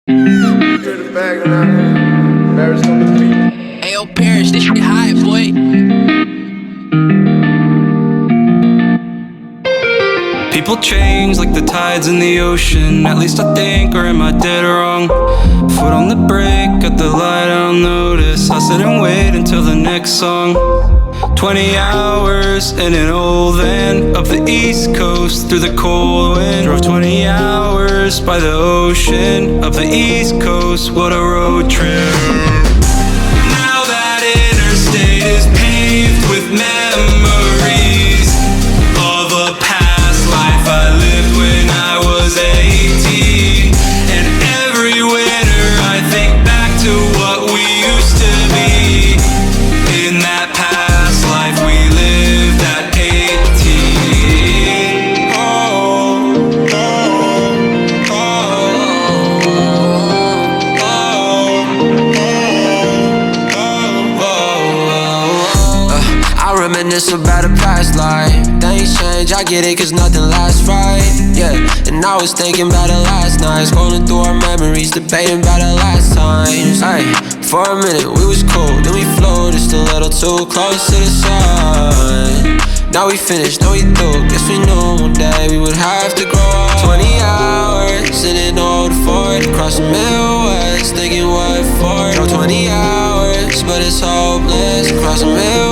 Ayo, Paris, this shit high, boy. People change like the tides in the ocean. At least I think, or am I dead wrong? Foot on the brake, got the light, I don't notice. I sit and wait until the next song. 20 hours in an old van up the East Coast through the cold wind. Drove 20 hours by the ocean up the East Coast, what a road trip. Now that interstate is paved with memories of a past life I lived when I was 18. And every winter I think back to what we used to be in that past life we lived at 18. I reminisce about a past life. Things change, I get it, cause nothing lasts right. Yeah, and I was thinking about it last night, scrolling through our memories, debating about it last times. Ay, for a minute we was cool, then we flew just a little too close to the sun. Now we finished, now we through. Guess we knew one day we would have to grow up. 20 hours in an old Ford across the Midwest, thinking what for. Drove 20 hours, but it's hopeless across the Midwest.